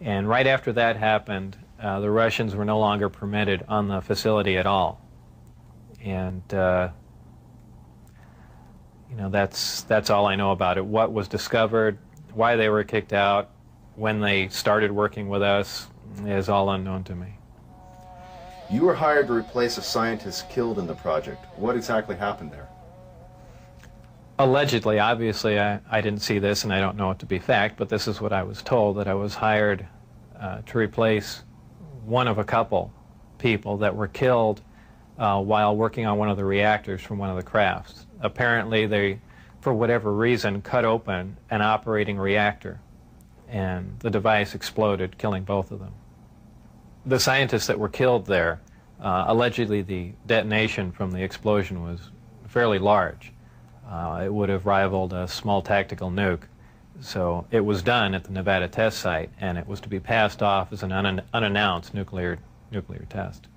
And right after that happened, the Russians were no longer permitted on the facility at all. And you know, that's all I know about it. What was discovered, why they were kicked out, when they started working with us, is all unknown to me. You were hired to replace a scientist killed in the project. What exactly happened there? Allegedly, obviously, I didn't see this and I don't know it to be fact, but this is what I was told, that I was hired to replace one of a couple people that were killed while working on one of the reactors from one of the crafts. Apparently, they, for whatever reason, cut open an operating reactor, and the device exploded, killing both of them. The scientists that were killed there, allegedly the detonation from the explosion was fairly large. It would have rivaled a small tactical nuke. So it was done at the Nevada test site, and it was to be passed off as an unannounced nuclear test.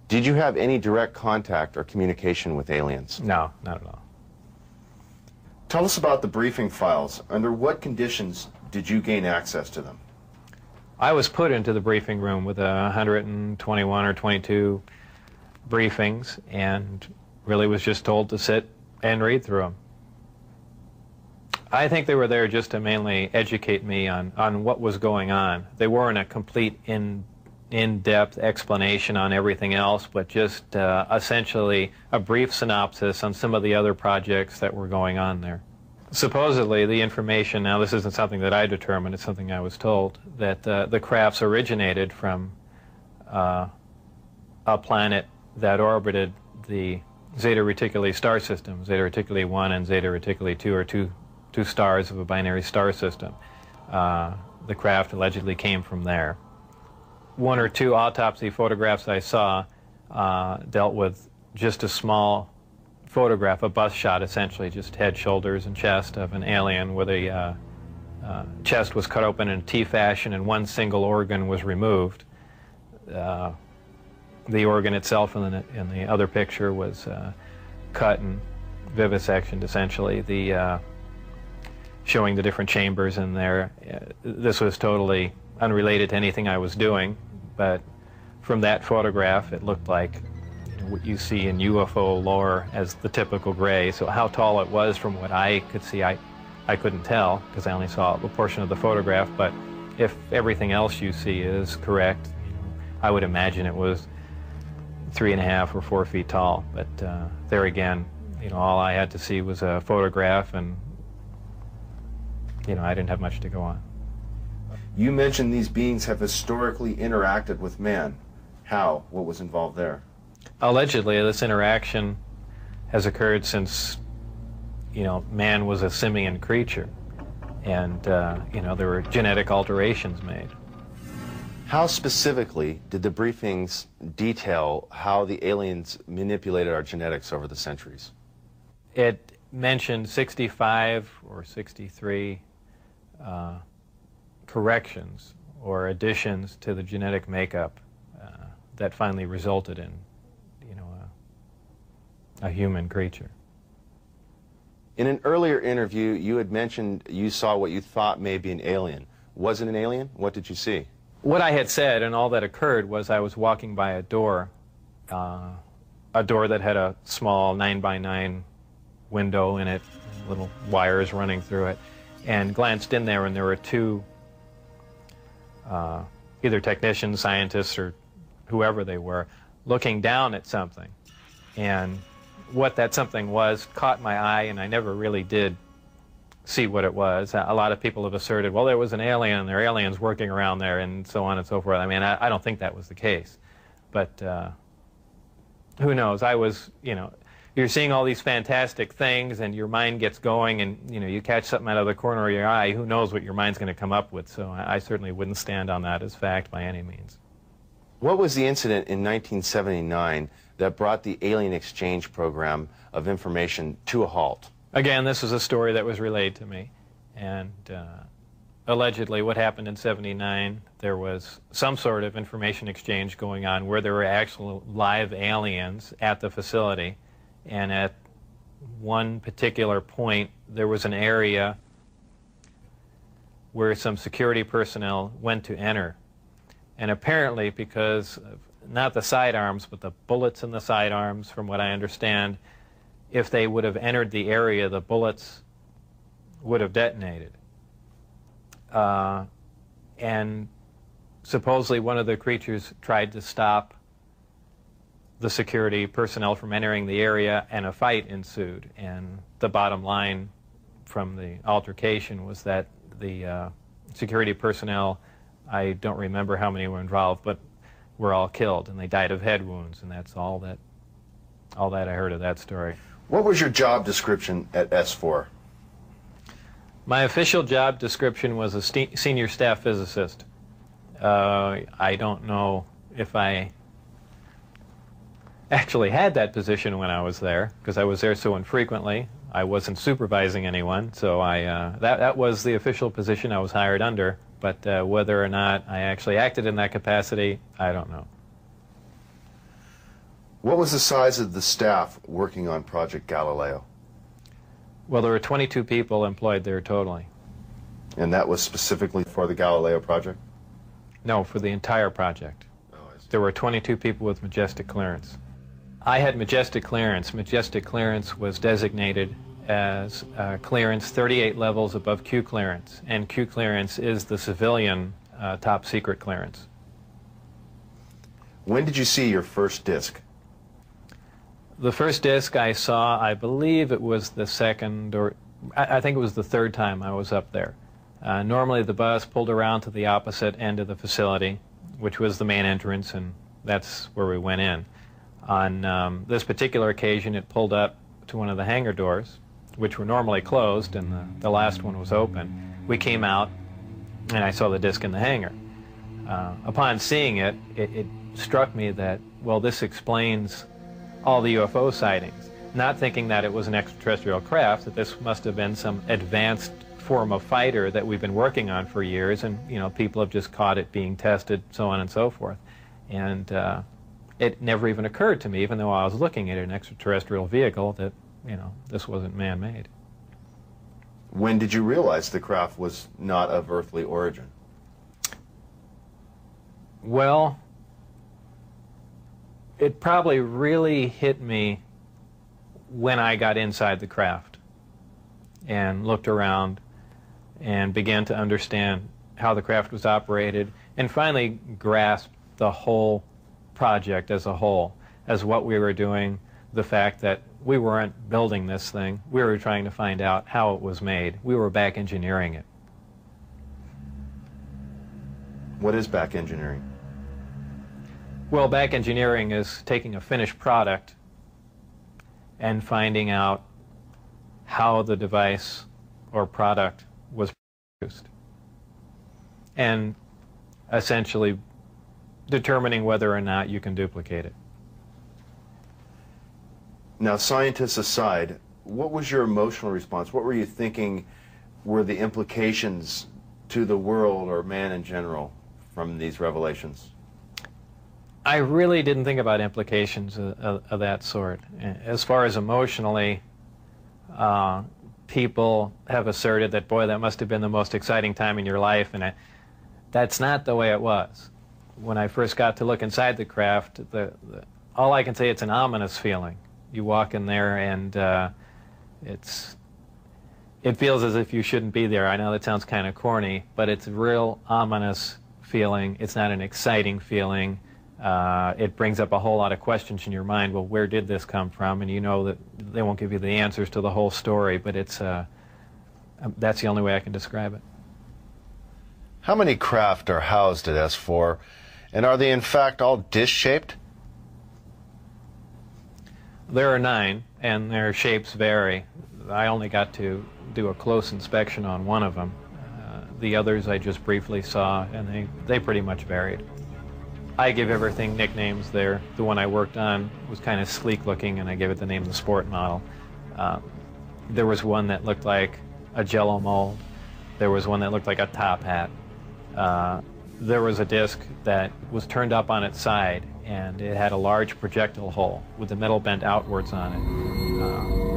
Did you have any direct contact or communication with aliens? No, not at all. Tell us about the briefing files. Under what conditions did you gain access to them? I was put into the briefing room with 121 or 22 briefings, and really was just told to sit and read through them. I think they were there just to mainly educate me on what was going on. They weren't a complete in-depth explanation on everything else, but just essentially a brief synopsis on some of the other projects that were going on there. Supposedly, the information, now this isn't something that I determined, it's something I was told, that the crafts originated from a planet that orbited the Zeta Reticuli star system. Zeta Reticuli 1 and Zeta Reticuli 2 are two stars of a binary star system. The craft allegedly came from there. One or two autopsy photographs I saw dealt with just a small photograph, a bust shot essentially, just head, shoulders, and chest of an alien where the chest was cut open in T fashion and one single organ was removed. The organ itself in the other picture was cut and vivisectioned essentially, showing the different chambers in there. This was totally unrelated to anything I was doing, but from that photograph it looked like what you see in UFO lore as the typical gray. So how tall it was from what I could see, I couldn't tell because I only saw a portion of the photograph, but if everything else you see is correct, I would imagine it was 3.5 or 4 feet tall. But there again, all I had to see was a photograph, and I didn't have much to go on. You mentioned these beings have historically interacted with man. How? What was involved there? Allegedly, this interaction has occurred since, man was a simian creature, and, there were genetic alterations made. How specifically did the briefings detail how the aliens manipulated our genetics over the centuries? It mentioned 65 or 63 corrections or additions to the genetic makeup that finally resulted in, a human creature. In an earlier interview, you had mentioned you saw what you thought may be an alien. Was it an alien? What did you see? What I had said and all that occurred was I was walking by a door that had a small 9x9 window in it, little wires running through it, and glanced in there, and there were two either technicians, scientists, or whoever they were, looking down at something. And what that something was caught my eye, and I never really did see what it was. A lot of people have asserted, well, there was an alien, there are aliens working around there, and so on and so forth. I mean, I don't think that was the case. But who knows? I was, you're seeing all these fantastic things, and your mind gets going, and, you catch something out of the corner of your eye. Who knows what your mind's going to come up with? So I certainly wouldn't stand on that as fact by any means. What was the incident in 1979 that brought the alien exchange program of information to a halt? Again, this was a story that was relayed to me, and allegedly what happened in '79, there was some sort of information exchange going on where there were actual live aliens at the facility, and at one particular point there was an area where some security personnel went to enter. And apparently, because of not the sidearms, but the bullets in the sidearms, from what I understand, if they would have entered the area, the bullets would have detonated. And supposedly one of the creatures tried to stop the security personnel from entering the area, and a fight ensued. And the bottom line from the altercation was that the security personnel, I don't remember how many were involved, but were all killed, and they died of head wounds, and that's all that I heard of that story. What was your job description at S4? My official job description was a senior staff physicist. I don't know if I actually had that position when I was there, because I was there so infrequently. I wasn't supervising anyone, so that was the official position I was hired under. But whether or not I actually acted in that capacity, I don't know. What was the size of the staff working on Project Galileo? Well, there were 22 people employed there totally. And that was specifically for the Galileo project? No, for the entire project. Oh, I see. There were 22 people with majestic clearance. I had majestic clearance. Majestic clearance was designated as clearance 38 levels above Q clearance, and Q clearance is the civilian top secret clearance. When did you see your first disc? The first disc I saw, I believe it was the second, or I think it was the third time I was up there. Normally the bus pulled around to the opposite end of the facility, which was the main entrance, and that's where we went in. On this particular occasion, it pulled up to one of the hangar doors, which were normally closed, and the last one was open. We came out, and I saw the disc in the hangar. Upon seeing it, it struck me that, well, this explains all the UFO sightings. Not thinking that it was an extraterrestrial craft, that this must have been some advanced form of fighter that we've been working on for years, and people have just caught it being tested, so on and so forth. And it never even occurred to me, even though I was looking at an extraterrestrial vehicle, that this wasn't man-made. When did you realize the craft was not of earthly origin? Well, it probably really hit me when I got inside the craft and looked around and began to understand how the craft was operated, and finally grasped the whole project as a whole, as what we were doing, the fact that we weren't building this thing, we were trying to find out how it was made. We were back engineering it. What is back engineering? Well, back engineering is taking a finished product and finding out how the device or product was produced, and essentially determining whether or not you can duplicate it. Now, scientists aside, what was your emotional response? What were you thinking were the implications to the world or man in general from these revelations? I really didn't think about implications of that sort. As far as emotionally, people have asserted that, boy, that must have been the most exciting time in your life, and that's not the way it was. When I first got to look inside the craft, all I can say, it's an ominous feeling. You walk in there and it feels as if you shouldn't be there. I know that sounds kind of corny, but it's a real ominous feeling. It's not an exciting feeling. It brings up a whole lot of questions in your mind. Well, where did this come from? And you know that they won't give you the answers to the whole story, but it's that's the only way I can describe it. How many craft are housed at S4, and are they in fact all disc-shaped? There are 9, and their shapes vary. I only got to do a close inspection on one of them. The others I just briefly saw, and they pretty much varied. I give everything nicknames there. The one I worked on was kind of sleek looking, and I gave it the name of the sport model. There was one that looked like a Jell-O mold. There was one that looked like a top hat. There was a disc that was turned up on its side, and it had a large projectile hole with the metal bent outwards on it.